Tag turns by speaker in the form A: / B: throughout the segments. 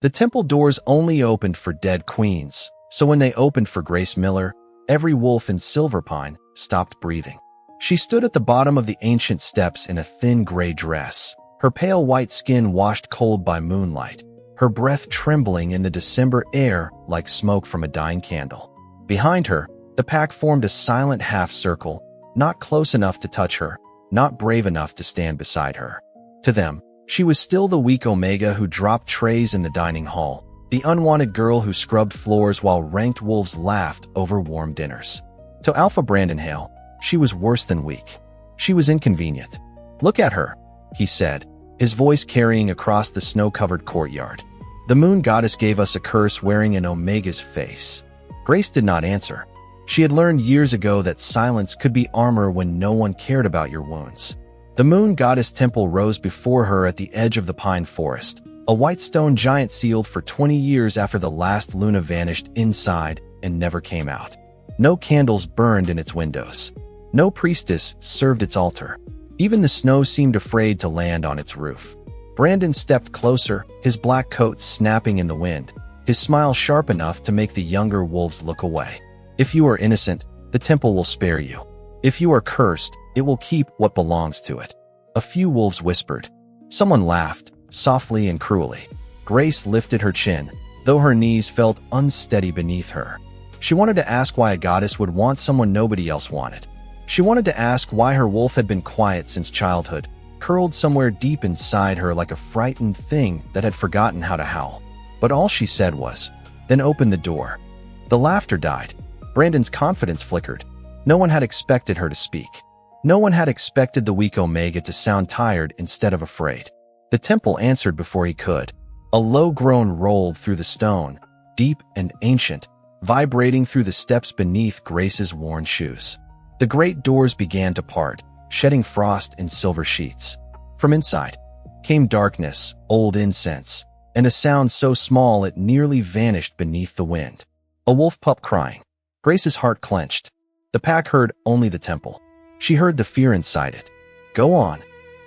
A: The temple doors only opened for dead queens, so when they opened for Grace Miller, every wolf in Silverpine stopped breathing. She stood at the bottom of the ancient steps in a thin gray dress, her pale white skin washed cold by moonlight, her breath trembling in the December air like smoke from a dying candle. Behind her, the pack formed a silent half-circle, not close enough to touch her, not brave enough to stand beside her. To them, she was still the weak Omega who dropped trays in the dining hall, the unwanted girl who scrubbed floors while ranked wolves laughed over warm dinners. To Alpha Brandon Hale, she was worse than weak. She was inconvenient. "Look at her," he said, his voice carrying across the snow-covered courtyard. "The moon goddess gave us a curse wearing an Omega's face." Grace did not answer. She had learned years ago that silence could be armor when no one cared about your wounds. The moon goddess temple rose before her at the edge of the pine forest, a white stone giant sealed for 20 years after the last Luna vanished inside and never came out. No candles burned in its windows. No priestess served its altar. Even the snow seemed afraid to land on its roof. Brandon stepped closer, his black coat snapping in the wind, his smile sharp enough to make the younger wolves look away. "If you are innocent, the temple will spare you. If you are cursed, it will keep what belongs to it." A few wolves whispered. Someone laughed, softly and cruelly. Grace lifted her chin, though her knees felt unsteady beneath her. She wanted to ask why a goddess would want someone nobody else wanted. She wanted to ask why her wolf had been quiet since childhood, curled somewhere deep inside her like a frightened thing that had forgotten how to howl. But all she said was, "Then open the door." The laughter died. Brandon's confidence flickered. No one had expected her to speak. No one had expected the weak Omega to sound tired instead of afraid. The temple answered before he could. A low groan rolled through the stone, deep and ancient, vibrating through the steps beneath Grace's worn shoes. The great doors began to part, shedding frost in silver sheets. From inside came darkness, old incense, and a sound so small it nearly vanished beneath the wind. A wolf pup crying. Grace's heart clenched. The pack heard only the temple. She heard the fear inside it. "Go on,"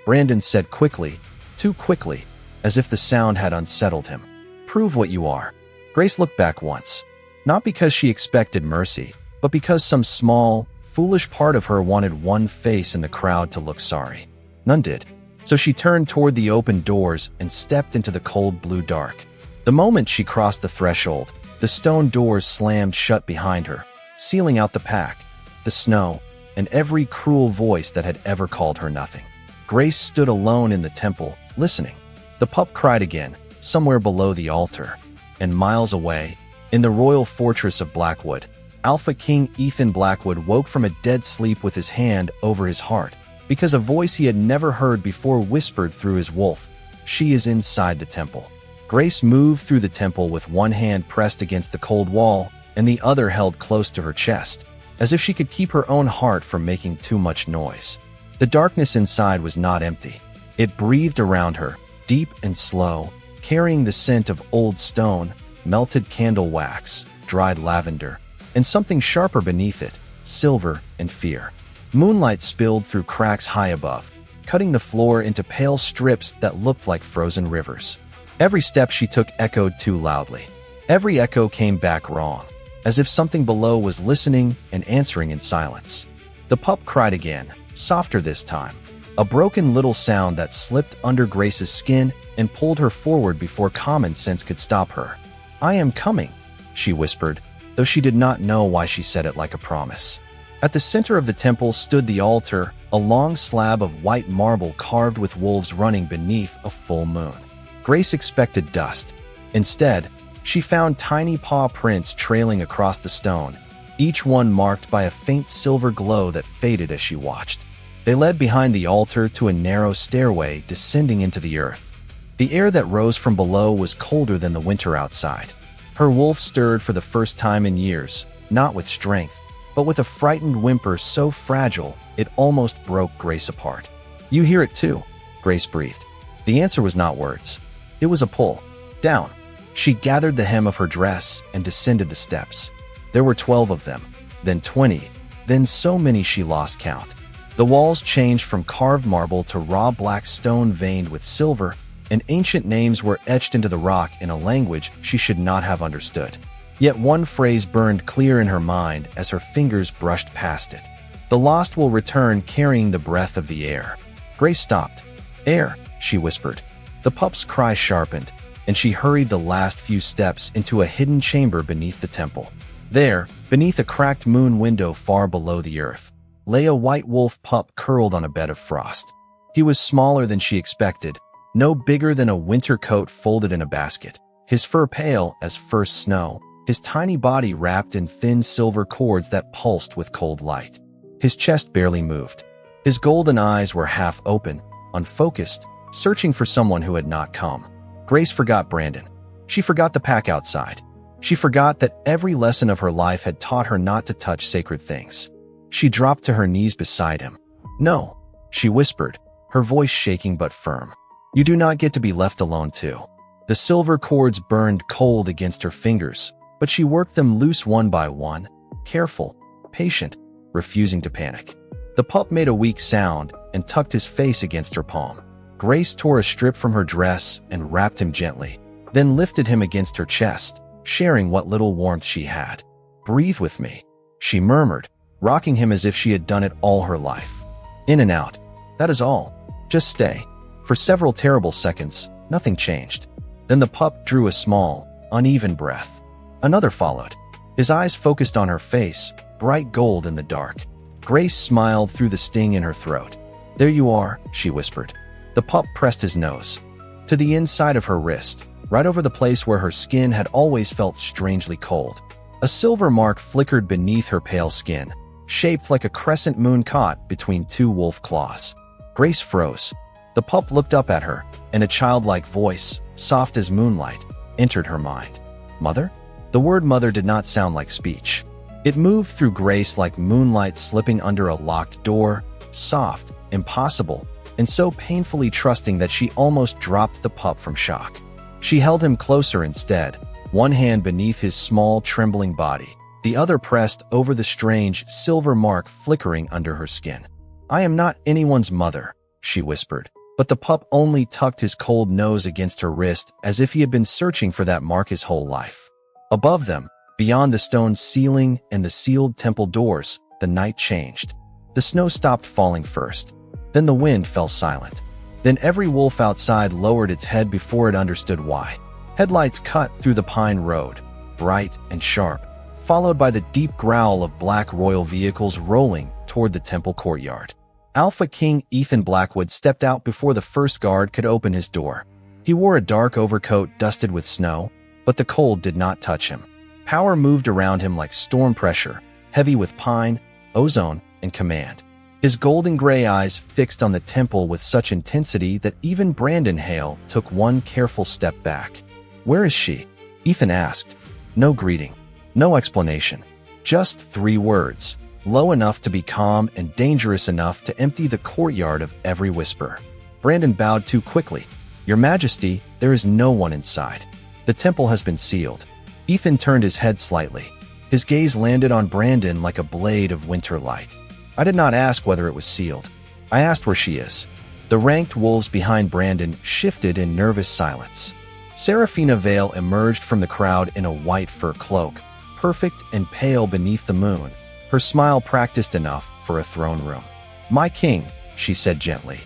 A: Brandon said quickly, too quickly, as if the sound had unsettled him. "Prove what you are." Grace looked back once, not because she expected mercy, but because some small, foolish part of her wanted one face in the crowd to look sorry. None did. So she turned toward the open doors and stepped into the cold blue dark. The moment she crossed the threshold, the stone doors slammed shut behind her, sealing out the pack, the snow, and every cruel voice that had ever called her nothing. Grace stood alone in the temple, listening. The pup cried again, somewhere below the altar. And miles away, in the royal fortress of Blackwood, Alpha King Ethan Blackwood woke from a dead sleep with his hand over his heart, because a voice he had never heard before whispered through his wolf, "She is inside the temple." Grace moved through the temple with one hand pressed against the cold wall and the other held close to her chest, as if she could keep her own heart from making too much noise. The darkness inside was not empty. It breathed around her, deep and slow, carrying the scent of old stone, melted candle wax, dried lavender, and something sharper beneath it, silver and fear. Moonlight spilled through cracks high above, cutting the floor into pale strips that looked like frozen rivers. Every step she took echoed too loudly. Every echo came back wrong, as if something below was listening and answering in silence. The pup cried again, softer this time, a broken little sound that slipped under Grace's skin and pulled her forward before common sense could stop her. "I am coming," she whispered, though she did not know why she said it like a promise. At the center of the temple stood the altar, a long slab of white marble carved with wolves running beneath a full moon. Grace expected dust. Instead, she found tiny paw prints trailing across the stone, each one marked by a faint silver glow that faded as she watched. They led behind the altar to a narrow stairway descending into the earth. The air that rose from below was colder than the winter outside. Her wolf stirred for the first time in years, not with strength, but with a frightened whimper so fragile it almost broke Grace apart. "You hear it too," Grace breathed. The answer was not words. It was a pull. Down. She gathered the hem of her dress and descended the steps. There were 12 of them, then 20, then so many she lost count. The walls changed from carved marble to raw black stone veined with silver, and ancient names were etched into the rock in a language she should not have understood. Yet one phrase burned clear in her mind as her fingers brushed past it. The lost will return carrying the breath of the air. Grace stopped. Air, she whispered. The pup's cry sharpened, and she hurried the last few steps into a hidden chamber beneath the temple. There, beneath a cracked moon window far below the earth, lay a white wolf pup curled on a bed of frost. He was smaller than she expected, no bigger than a winter coat folded in a basket, his fur pale as first snow, his tiny body wrapped in thin silver cords that pulsed with cold light. His chest barely moved. His golden eyes were half open, unfocused, searching for someone who had not come. Grace forgot Brandon. She forgot the pack outside. She forgot that every lesson of her life had taught her not to touch sacred things. She dropped to her knees beside him. "No," she whispered, her voice shaking but firm. "You do not get to be left alone too." The silver cords burned cold against her fingers, but she worked them loose one by one, careful, patient, refusing to panic. The pup made a weak sound and tucked his face against her palm. Grace tore a strip from her dress and wrapped him gently, then lifted him against her chest, sharing what little warmth she had. "Breathe with me," she murmured, rocking him as if she had done it all her life. In and out. That is all. Just stay. For several terrible seconds, nothing changed. Then the pup drew a small, uneven breath. Another followed. His eyes focused on her face, bright gold in the dark. Grace smiled through the sting in her throat. "There you are," she whispered. The pup pressed his nose to the inside of her wrist, right over the place where her skin had always felt strangely cold. A silver mark flickered beneath her pale skin, shaped like a crescent moon caught between two wolf claws. Grace froze. The pup looked up at her, and a childlike voice, soft as moonlight, entered her mind. "Mother?" The word mother did not sound like speech. It moved through Grace like moonlight slipping under a locked door, soft, impossible, and so painfully trusting that she almost dropped the pup from shock. She held him closer instead, one hand beneath his small, trembling body, the other pressed over the strange, silver mark flickering under her skin. "I am not anyone's mother," she whispered, but the pup only tucked his cold nose against her wrist as if he had been searching for that mark his whole life. Above them, beyond the stone ceiling and the sealed temple doors, the night changed. The snow stopped falling first. Then the wind fell silent. Then every wolf outside lowered its head before it understood why. Headlights cut through the pine road, bright and sharp, followed by the deep growl of black royal vehicles rolling toward the temple courtyard. Alpha King Ethan Blackwood stepped out before the first guard could open his door. He wore a dark overcoat dusted with snow, but the cold did not touch him. Power moved around him like storm pressure, heavy with pine, ozone, and command. His golden gray eyes fixed on the temple with such intensity that even Brandon Hale took one careful step back. "Where is she?" Ethan asked. No greeting, no explanation, just 3 words, low enough to be calm and dangerous enough to empty the courtyard of every whisper. Brandon bowed too quickly. "Your Majesty, there is no one inside. The temple has been sealed." Ethan turned his head slightly. His gaze landed on Brandon like a blade of winter light. "I did not ask whether it was sealed. I asked where she is." The ranked wolves behind Brandon shifted in nervous silence. Seraphina Vale emerged from the crowd in a white fur cloak, perfect and pale beneath the moon, her smile practiced enough for a throne room. "My king," she said gently,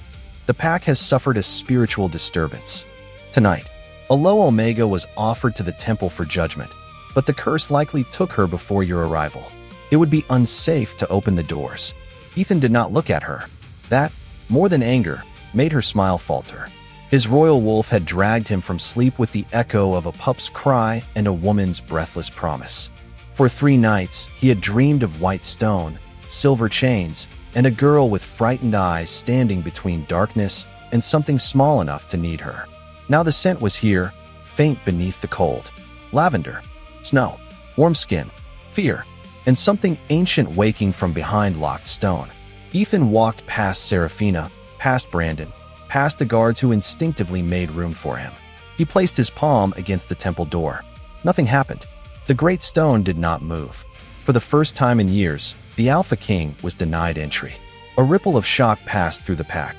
A: "the pack has suffered a spiritual disturbance. Tonight, a low Omega was offered to the temple for judgment, but the curse likely took her before your arrival. It would be unsafe to open the doors." Ethan did not look at her. That, more than anger, made her smile falter. His royal wolf had dragged him from sleep with the echo of a pup's cry and a woman's breathless promise. For 3 nights, he had dreamed of white stone, silver chains, and a girl with frightened eyes standing between darkness and something small enough to need her. Now the scent was here, faint beneath the cold. Lavender, snow, warm skin, fear, and something ancient waking from behind locked stone. Ethan walked past Seraphina, past Brandon, past the guards who instinctively made room for him. He placed his palm against the temple door. Nothing happened. The great stone did not move. For the first time in years, the Alpha King was denied entry. A ripple of shock passed through the pack.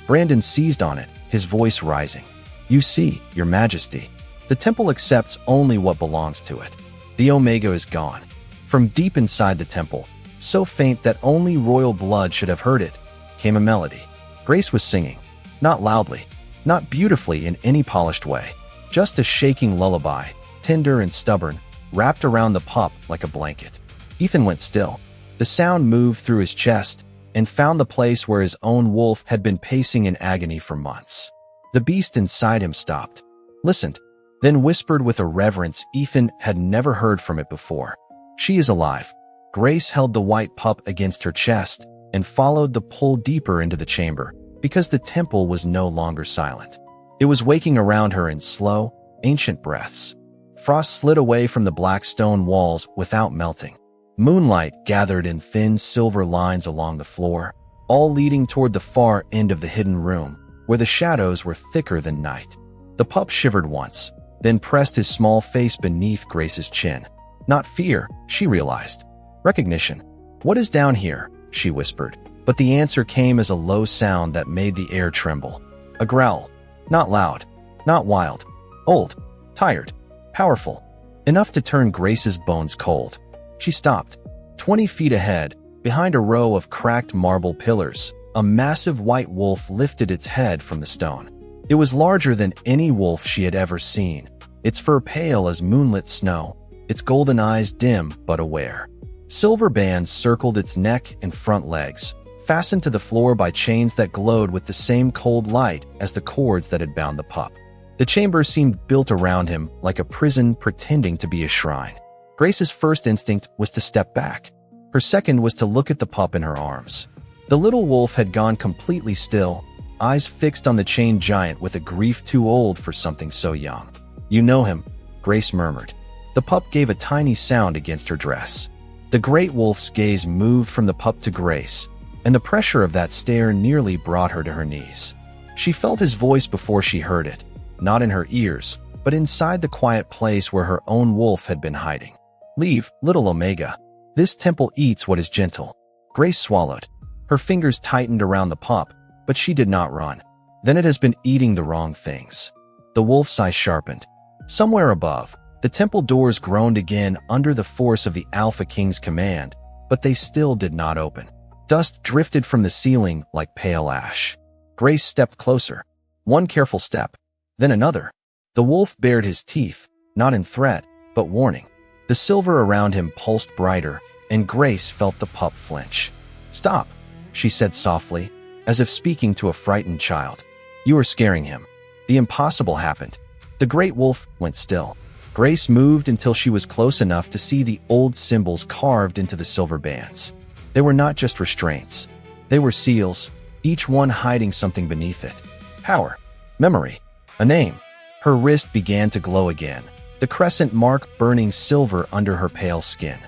A: Brandon seized on it, his voice rising. "You see, Your Majesty, the temple accepts only what belongs to it. The Omega is gone." From deep inside the temple, so faint that only royal blood should have heard it, came a melody. Grace was singing, not loudly, not beautifully in any polished way, just a shaking lullaby, tender and stubborn, wrapped around the pup like a blanket. Ethan went still. The sound moved through his chest and found the place where his own wolf had been pacing in agony for months. The beast inside him stopped, listened, then whispered with a reverence Ethan had never heard from it before. "She is alive." Grace held the white pup against her chest and followed the pull deeper into the chamber, because the temple was no longer silent. It was waking around her in slow, ancient breaths. Frost slid away from the black stone walls without melting. Moonlight gathered in thin silver lines along the floor, all leading toward the far end of the hidden room, where the shadows were thicker than night. The pup shivered once, then pressed his small face beneath Grace's chin. Not fear, she realized. Recognition. "What is down here?" she whispered, but the answer came as a low sound that made the air tremble. A growl. Not loud, not wild. Old, tired, powerful. Enough to turn Grace's bones cold. She stopped. 20 feet ahead, behind a row of cracked marble pillars, a massive white wolf lifted its head from the stone. It was larger than any wolf she had ever seen, its fur pale as moonlit snow, its golden eyes dim but aware. Silver bands circled its neck and front legs, fastened to the floor by chains that glowed with the same cold light as the cords that had bound the pup. The chamber seemed built around him like a prison pretending to be a shrine. Grace's first instinct was to step back. Her second was to look at the pup in her arms. The little wolf had gone completely still, eyes fixed on the chained giant with a grief too old for something so young. "You know him," Grace murmured. The pup gave a tiny sound against her dress. The great wolf's gaze moved from the pup to Grace, and the pressure of that stare nearly brought her to her knees. She felt his voice before she heard it, not in her ears, but inside the quiet place where her own wolf had been hiding. "Leave, little Omega. This temple eats what is gentle." Grace swallowed. Her fingers tightened around the pup, but she did not run. "Then it has been eating the wrong things." The wolf's eyes sharpened. Somewhere above, the temple doors groaned again under the force of the Alpha King's command, but they still did not open. Dust drifted from the ceiling like pale ash. Grace stepped closer. One careful step, then another. The wolf bared his teeth, not in threat, but warning. The silver around him pulsed brighter, and Grace felt the pup flinch. "Stop," she said softly, as if speaking to a frightened child. "You are scaring him." The impossible happened. The great wolf went still. Grace moved until she was close enough to see the old symbols carved into the silver bands. They were not just restraints. They were seals, each one hiding something beneath it. Power, memory, a name. Her wrist began to glow again, the crescent mark burning silver under her pale skin.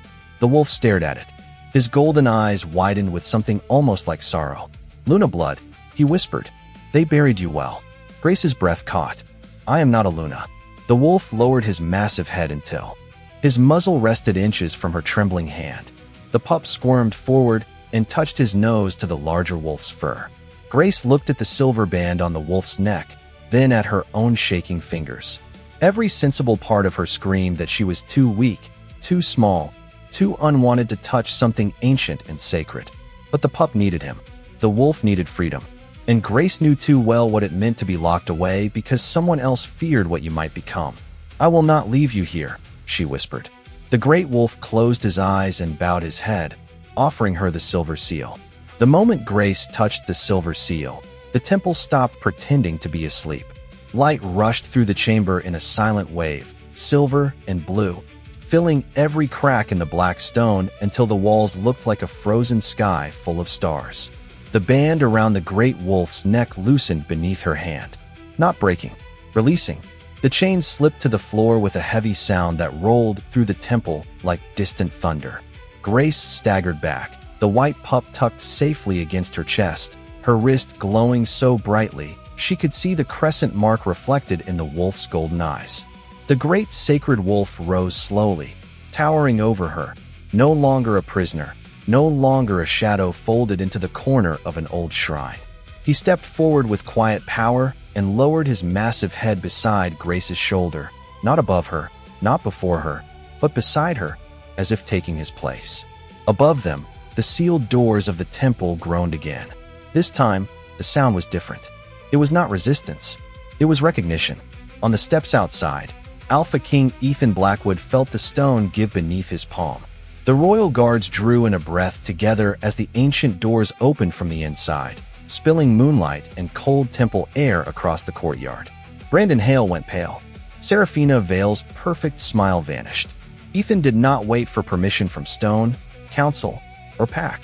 A: The wolf stared at it. His golden eyes widened with something almost like sorrow. "Luna blood," he whispered. "They buried you well." Grace's breath caught. "I am not a Luna." The wolf lowered his massive head until his muzzle rested inches from her trembling hand. The pup squirmed forward and touched his nose to the larger wolf's fur. Grace looked at the silver band on the wolf's neck, then at her own shaking fingers. Every sensible part of her screamed that she was too weak, too small, too unwanted to touch something ancient and sacred. But the pup needed him. The wolf needed freedom. And Grace knew too well what it meant to be locked away because someone else feared what you might become. "I will not leave you here," she whispered. The great wolf closed his eyes and bowed his head, offering her the silver seal. The moment Grace touched the silver seal, the temple stopped pretending to be asleep. Light rushed through the chamber in a silent wave, silver and blue, filling every crack in the black stone until the walls looked like a frozen sky full of stars. The band around the great wolf's neck loosened beneath her hand, not breaking, releasing. The chain slipped to the floor with a heavy sound that rolled through the temple like distant thunder. Grace staggered back, the white pup tucked safely against her chest, her wrist glowing so brightly she could see the crescent mark reflected in the wolf's golden eyes. The great sacred wolf rose slowly, towering over her, no longer a prisoner, no longer a shadow folded into the corner of an old shrine. He stepped forward with quiet power, and lowered his massive head beside Grace's shoulder, not above her, not before her, but beside her, as if taking his place. Above them, the sealed doors of the temple groaned again. This time, the sound was different. It was not resistance. It was recognition. On the steps outside, Alpha King Ethan Blackwood felt the stone give beneath his palm. The royal guards drew in a breath together as the ancient doors opened from the inside, spilling moonlight and cold temple air across the courtyard. Brandon Hale went pale. Seraphina Vale's perfect smile vanished. Ethan did not wait for permission from Stone, Council, or Pack.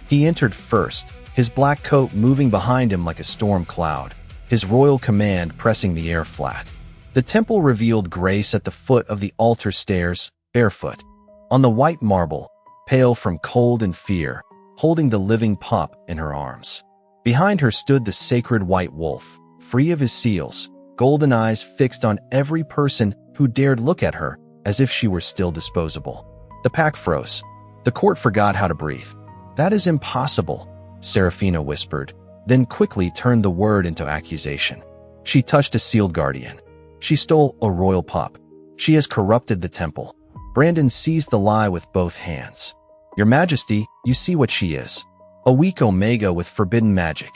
A: He entered first, his black coat moving behind him like a storm cloud, his royal command pressing the air flat. The temple revealed Grace at the foot of the altar stairs, barefoot. On the white marble, pale from cold and fear, holding the living pup in her arms. Behind her stood the sacred white wolf, free of his seals, golden eyes fixed on every person who dared look at her as if she were still disposable. The pack froze. The court forgot how to breathe. "That is impossible," Seraphina whispered, then quickly turned the word into accusation. She touched a sealed guardian. She stole a royal pup. She has corrupted the temple. Brandon seized the lie with both hands. "Your Majesty, you see what she is. A weak Omega with forbidden magic.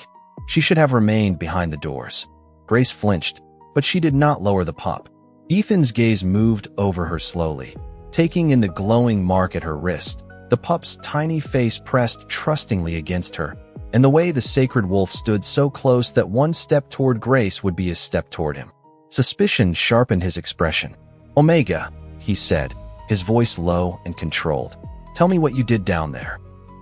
A: She should have remained behind the doors." Grace flinched, but she did not lower the pup. Ethan's gaze moved over her slowly, taking in the glowing mark at her wrist, the pup's tiny face pressed trustingly against her, and the way the sacred wolf stood so close that one step toward Grace would be a step toward him. Suspicion sharpened his expression. "Omega," he said, his voice low and controlled. "Tell me what you did down there."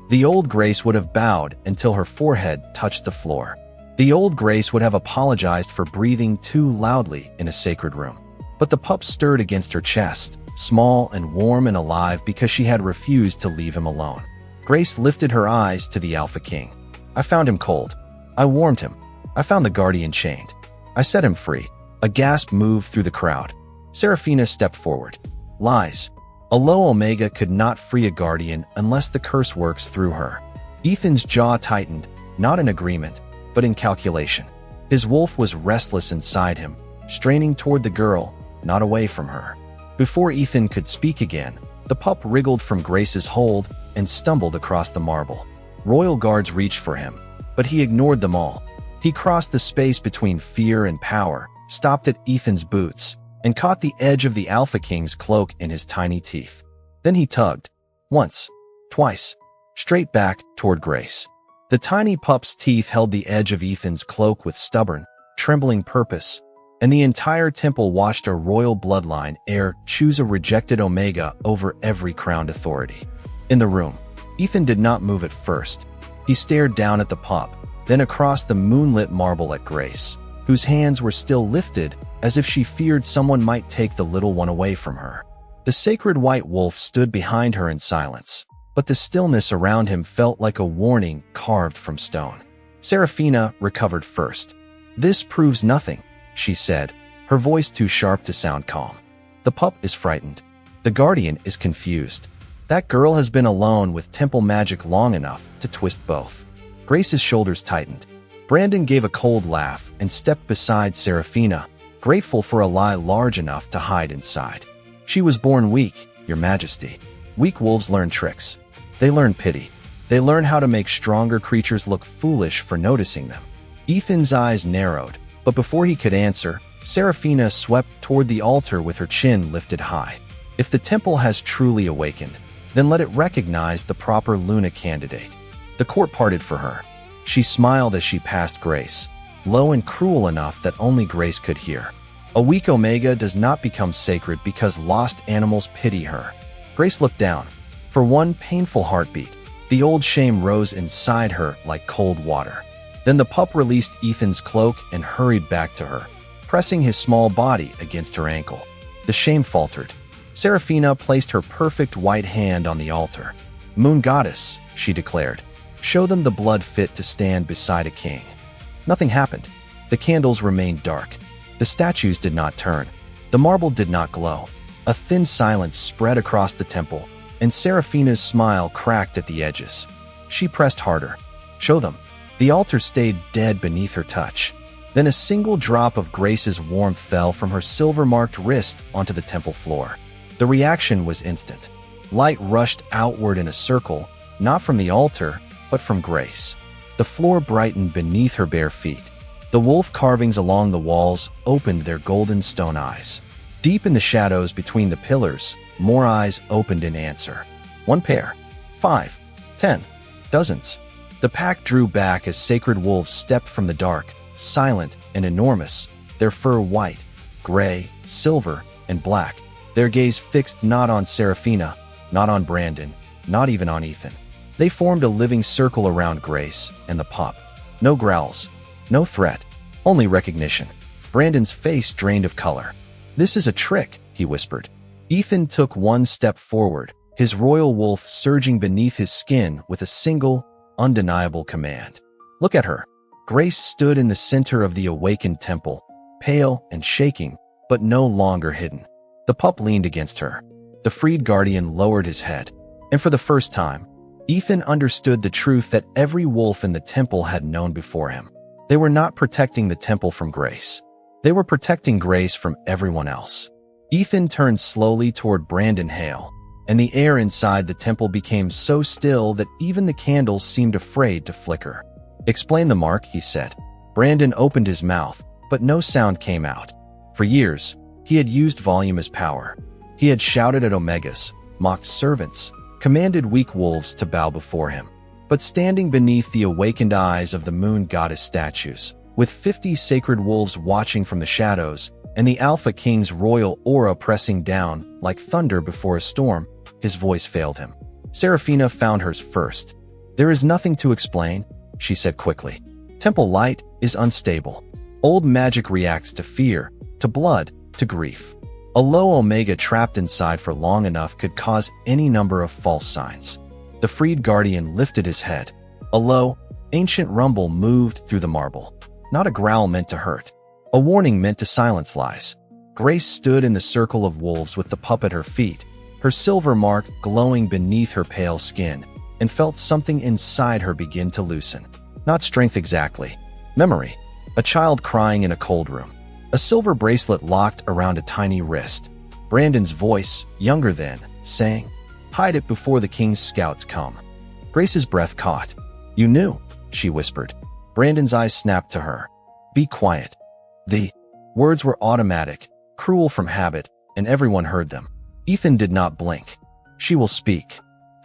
A: The old Grace would have bowed until her forehead touched the floor. The old Grace would have apologized for breathing too loudly in a sacred room. But the pup stirred against her chest, small and warm and alive because she had refused to leave him alone. Grace lifted her eyes to the Alpha King. "I found him cold. I warmed him. I found the guardian chained. I set him free." A gasp moved through the crowd. Seraphina stepped forward. "Lies. A low Omega could not free a guardian unless the curse works through her." Ethan's jaw tightened, not in agreement, but in calculation. His wolf was restless inside him, straining toward the girl, not away from her. Before Ethan could speak again, the pup wriggled from Grace's hold and stumbled across the marble. Royal guards reached for him, but he ignored them all. He crossed the space between fear and power, stopped at Ethan's boots, and caught the edge of the Alpha King's cloak in his tiny teeth. Then he tugged. Once, twice, straight back toward Grace. The tiny pup's teeth held the edge of Ethan's cloak with stubborn, trembling purpose, and the entire temple watched a royal bloodline heir choose a rejected Omega over every crowned authority. In the room, Ethan did not move at first. He stared down at the pup, then across the moonlit marble at Grace, whose hands were still lifted as if she feared someone might take the little one away from her. The sacred white wolf stood behind her in silence, but the stillness around him felt like a warning carved from stone. Seraphina recovered first. "This proves nothing," she said, her voice too sharp to sound calm. "The pup is frightened. The guardian is confused. That girl has been alone with temple magic long enough to twist both." Grace's shoulders tightened. Brandon gave a cold laugh and stepped beside Seraphina, grateful for a lie large enough to hide inside. "She was born weak, Your Majesty. Weak wolves learn tricks. They learn pity. They learn how to make stronger creatures look foolish for noticing them." Ethan's eyes narrowed, but before he could answer, Seraphina swept toward the altar with her chin lifted high. "If the temple has truly awakened, then let it recognize the proper Luna candidate." The court parted for her. She smiled as she passed Grace, low and cruel enough that only Grace could hear. A weak Omega does not become sacred because lost animals pity her. Grace looked down. For one painful heartbeat, the old shame rose inside her like cold water. Then the pup released Ethan's cloak and hurried back to her, pressing his small body against her ankle. The shame faltered. Seraphina placed her perfect white hand on the altar. "Moon Goddess," she declared, "show them the blood fit to stand beside a king." Nothing happened. The candles remained dark. The statues did not turn. The marble did not glow. A thin silence spread across the temple, and Seraphina's smile cracked at the edges. She pressed harder. "Show them." The altar stayed dead beneath her touch. Then a single drop of Grace's warmth fell from her silver-marked wrist onto the temple floor. The reaction was instant. Light rushed outward in a circle, not from the altar, but from Grace. The floor brightened beneath her bare feet. The wolf carvings along the walls opened their golden stone eyes. Deep in the shadows between the pillars, more eyes opened in answer. 1 pair. 5. 10. Dozens. The pack drew back as sacred wolves stepped from the dark, silent and enormous, their fur white, gray, silver, and black, their gaze fixed not on Seraphina, not on Brandon, not even on Ethan. They formed a living circle around Grace and the pup. No growls, no threat, only recognition. Brandon's face drained of color. "This is a trick," he whispered. Ethan took one step forward, his royal wolf surging beneath his skin with a single, undeniable command. "Look at her." Grace stood in the center of the awakened temple, pale and shaking, but no longer hidden. The pup leaned against her. The freed guardian lowered his head. And for the first time, Ethan understood the truth that every wolf in the temple had known before him. They were not protecting the temple from Grace. They were protecting Grace from everyone else. Ethan turned slowly toward Brandon Hale, and the air inside the temple became so still that even the candles seemed afraid to flicker. "Explain the mark," he said. Brandon opened his mouth, but no sound came out. For years, he had used volume as power. He had shouted at Omegas, mocked servants, commanded weak wolves to bow before him. But standing beneath the awakened eyes of the moon goddess statues, with 50 sacred wolves watching from the shadows, and the Alpha King's royal aura pressing down like thunder before a storm, his voice failed him. Seraphina found hers first. "There is nothing to explain," she said quickly. "Temple light is unstable. Old magic reacts to fear, to blood, to grief. A low Omega trapped inside for long enough could cause any number of false signs." The freed guardian lifted his head. A low, ancient rumble moved through the marble. Not a growl meant to hurt. A warning meant to silence lies. Grace stood in the circle of wolves with the pup at her feet, her silver mark glowing beneath her pale skin, and felt something inside her begin to loosen. Not strength exactly. Memory. A child crying in a cold room. A silver bracelet locked around a tiny wrist. Brandon's voice, younger then, saying, "Hide it before the king's scouts come." Grace's breath caught. "You knew," she whispered. Brandon's eyes snapped to her. "Be quiet." The words were automatic, cruel from habit, and everyone heard them. Ethan did not blink. "She will speak."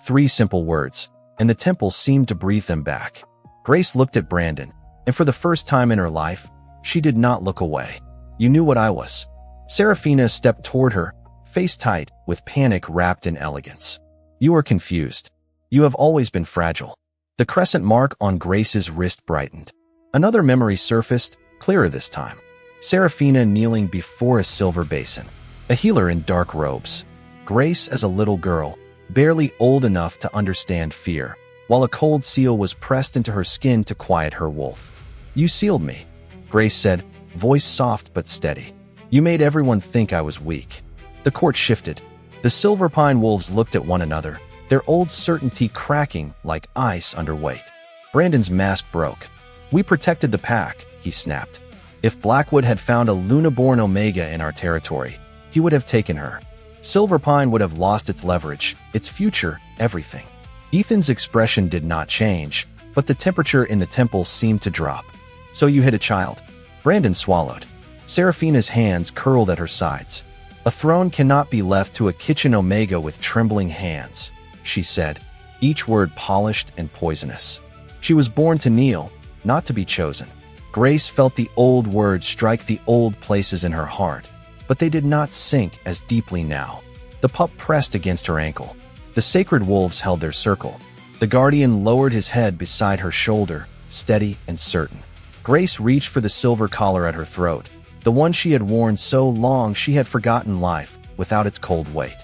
A: 3 simple words, and the temple seemed to breathe them back. Grace looked at Brandon, and for the first time in her life, she did not look away. "You knew what I was." Seraphina stepped toward her, face tight, with panic wrapped in elegance. "You are confused. You have always been fragile." The crescent mark on Grace's wrist brightened. Another memory surfaced, clearer this time. Seraphina kneeling before a silver basin. A healer in dark robes. Grace as a little girl, barely old enough to understand fear, while a cold seal was pressed into her skin to quiet her wolf. "You sealed me," Grace said, voice soft but steady. "You made everyone think I was weak." The court shifted. The silver pine wolves looked at one another, their old certainty cracking like ice under weight. Brandon's mask broke. "We protected the pack," he snapped. "If Blackwood had found a Luna-born Omega in our territory, he would have taken her. Silverpine would have lost its leverage, its future, everything." Ethan's expression did not change, but the temperature in the temple seemed to drop. "So you hid a child?" Brandon swallowed. Seraphina's hands curled at her sides. "A throne cannot be left to a kitchen Omega with trembling hands," she said, each word polished and poisonous. "She was born to kneel, not to be chosen." Grace felt the old words strike the old places in her heart, but they did not sink as deeply now. The pup pressed against her ankle. The sacred wolves held their circle. The guardian lowered his head beside her shoulder, steady and certain. Grace reached for the silver collar at her throat, the one she had worn so long she had forgotten life without its cold weight.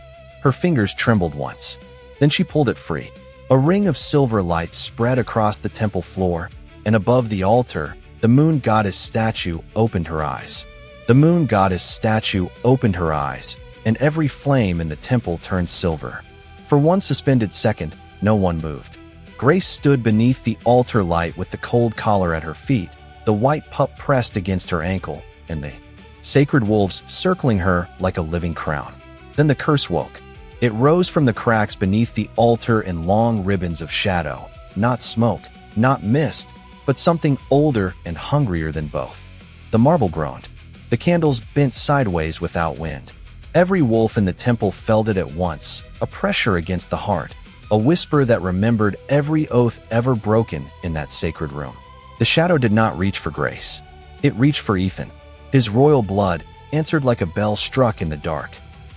A: Her fingers trembled once. Then she pulled it free. A ring of silver light spread across the temple floor, and above the altar, the moon goddess statue opened her eyes. The moon goddess statue opened her eyes, and every flame in the temple turned silver. For one suspended second, no one moved. Grace stood beneath the altar light with the cold collar at her feet, The white pup pressed against her ankle, and the sacred wolves circling her like a living crown. Then the curse woke. It rose from the cracks beneath the altar in long ribbons of shadow. Not smoke, not mist, but something older and hungrier than both. The marble groaned. The candles bent sideways without wind. Every wolf in the temple felt it at once, a pressure against the heart, a whisper that remembered every oath ever broken in that sacred room. The shadow did not reach for Grace. It reached for Ethan. His royal blood answered like a bell struck in the dark.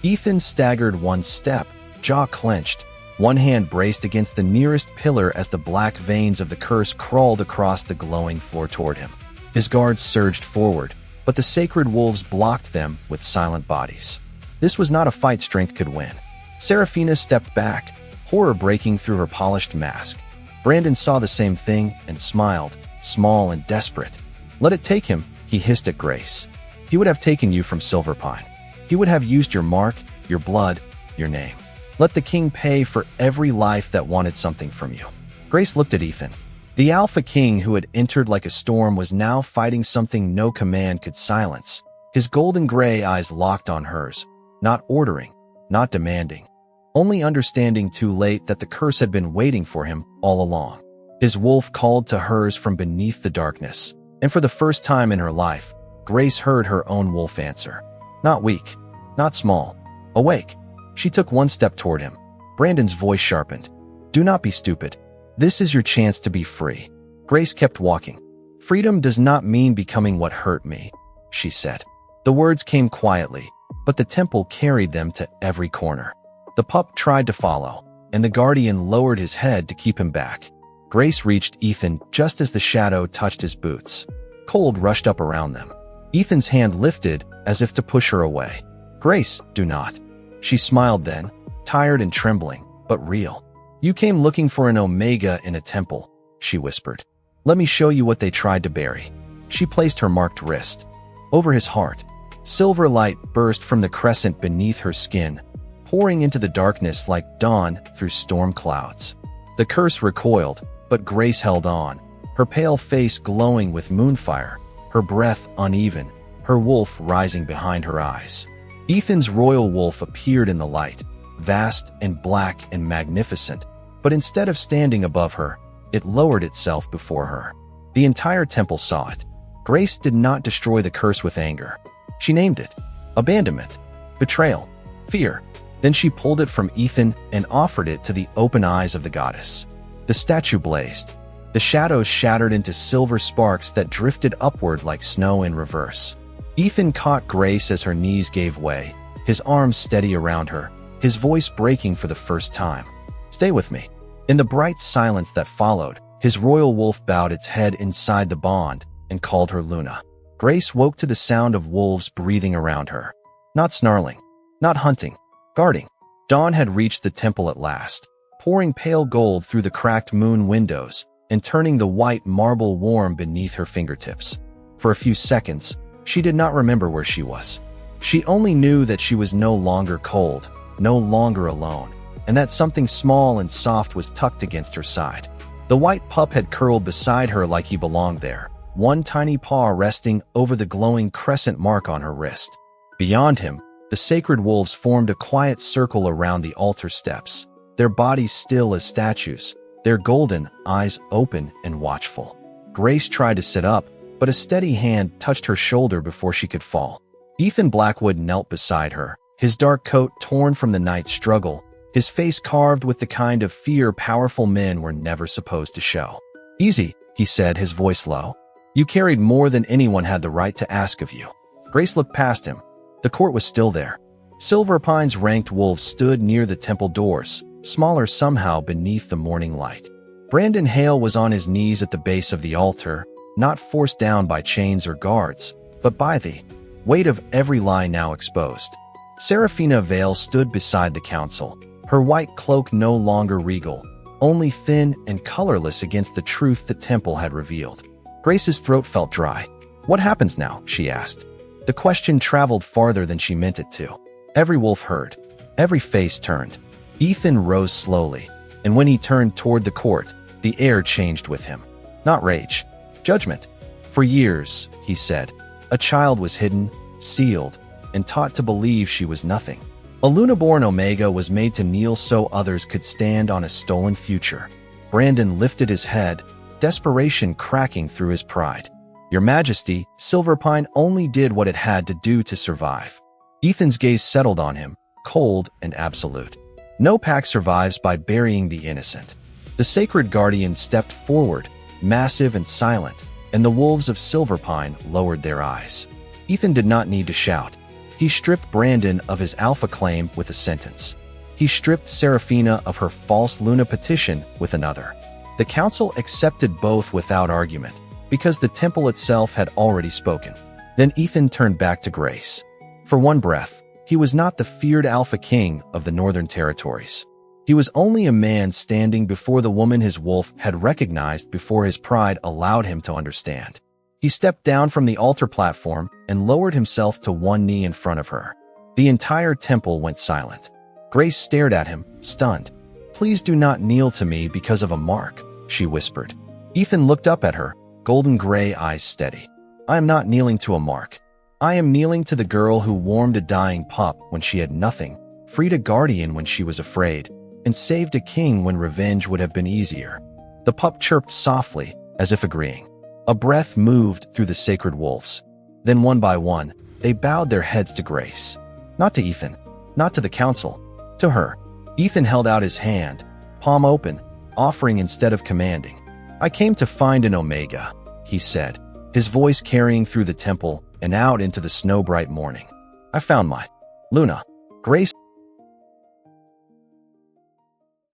A: Ethan staggered one step, jaw clenched, one hand braced against the nearest pillar as the black veins of the curse crawled across the glowing floor toward him. His guards surged forward, but the sacred wolves blocked them with silent bodies. This was not a fight strength could win. Seraphina stepped back, horror breaking through her polished mask. Brandon saw the same thing and smiled, small and desperate. "Let it take him," he hissed at Grace. "He would have taken you from Silverpine. He would have used your mark, your blood, your name. Let the king pay for every life that wanted something from you." Grace looked at Ethan. The Alpha King who had entered like a storm was now fighting something no command could silence. His golden gray eyes locked on hers, not ordering, not demanding, only understanding too late that the curse had been waiting for him all along. His wolf called to hers from beneath the darkness, and for the first time in her life, Grace heard her own wolf answer. Not weak, not small, awake. She took one step toward him. Brandon's voice sharpened. "Do not be stupid. This is your chance to be free." Grace kept walking. "Freedom does not mean becoming what hurt me," she said. The words came quietly, but the temple carried them to every corner. The pup tried to follow, and the guardian lowered his head to keep him back. Grace reached Ethan just as the shadow touched his boots. Cold rushed up around them. Ethan's hand lifted as if to push her away. "Grace, do not." She smiled then, tired and trembling, but real. "You came looking for an Omega in a temple," she whispered. "Let me show you what they tried to bury." She placed her marked wrist over his heart. Silver light burst from the crescent beneath her skin, pouring into the darkness like dawn through storm clouds. The curse recoiled, but Grace held on, her pale face glowing with moonfire, her breath uneven, her wolf rising behind her eyes. Ethan's royal wolf appeared in the light, vast and black and magnificent, but instead of standing above her, it lowered itself before her. The entire temple saw it. Grace did not destroy the curse with anger. She named it abandonment, betrayal, fear. Then she pulled it from Ethan and offered it to the open eyes of the goddess. The statue blazed. The shadows shattered into silver sparks that drifted upward like snow in reverse. Ethan caught Grace as her knees gave way, his arms steady around her, his voice breaking for the first time. "Stay with me." In the bright silence that followed, his royal wolf bowed its head inside the bond and called her Luna. Grace woke to the sound of wolves breathing around her. Not snarling, not hunting, guarding. Dawn had reached the temple at last, pouring pale gold through the cracked moon windows and turning the white marble warm beneath her fingertips. For a few seconds, she did not remember where she was. She only knew that she was no longer cold, no longer alone, and that something small and soft was tucked against her side. The white pup had curled beside her like he belonged there, one tiny paw resting over the glowing crescent mark on her wrist. Beyond him, the sacred wolves formed a quiet circle around the altar steps, their bodies still as statues, their golden eyes open and watchful. Grace tried to sit up, but a steady hand touched her shoulder before she could fall. Ethan Blackwood knelt beside her, his dark coat torn from the night's struggle, his face carved with the kind of fear powerful men were never supposed to show. "Easy," he said, his voice low. "You carried more than anyone had the right to ask of you." Grace looked past him. The court was still there. Silverpine's ranked wolves stood near the temple doors, smaller somehow beneath the morning light. Brandon Hale was on his knees at the base of the altar, not forced down by chains or guards, but by the weight of every lie now exposed. Seraphina Vale stood beside the council, her white cloak no longer regal, only thin and colorless against the truth the temple had revealed. Grace's throat felt dry. "What happens now?" she asked. The question traveled farther than she meant it to. Every wolf heard. Every face turned. Ethan rose slowly, and when he turned toward the court, the air changed with him. Not rage. Judgment. For years, he said, a child was hidden, sealed, and taught to believe she was nothing. A Luna-born Omega was made to kneel so others could stand on a stolen future. Brandon lifted his head, desperation cracking through his pride. Your Majesty, Silverpine only did what it had to do to survive. Ethan's gaze settled on him, cold and absolute. No pack survives by burying the innocent. The sacred guardian stepped forward, massive and silent, and the wolves of Silverpine lowered their eyes. Ethan did not need to shout. He stripped Brandon of his alpha claim with a sentence. He stripped Seraphina of her false Luna petition with another. The council accepted both without argument, because the temple itself had already spoken. Then Ethan turned back to Grace. For one breath, he was not the feared Alpha King of the Northern Territories. He was only a man standing before the woman his wolf had recognized before his pride allowed him to understand. He stepped down from the altar platform and lowered himself to one knee in front of her. The entire temple went silent. Grace stared at him, stunned. Please do not kneel to me because of a mark, she whispered. Ethan looked up at her, golden gray eyes steady. I am not kneeling to a mark. I am kneeling to the girl who warmed a dying pup when she had nothing, freed a guardian when she was afraid, and saved a king when revenge would have been easier. The pup chirped softly, as if agreeing. A breath moved through the sacred wolves. Then one by one, they bowed their heads to Grace. Not to Ethan, not to the council, to her. Ethan held out his hand, palm open, offering instead of commanding. I came to find an Omega, he said, his voice carrying through the temple and out into the snow-bright morning. I found my Luna. Grace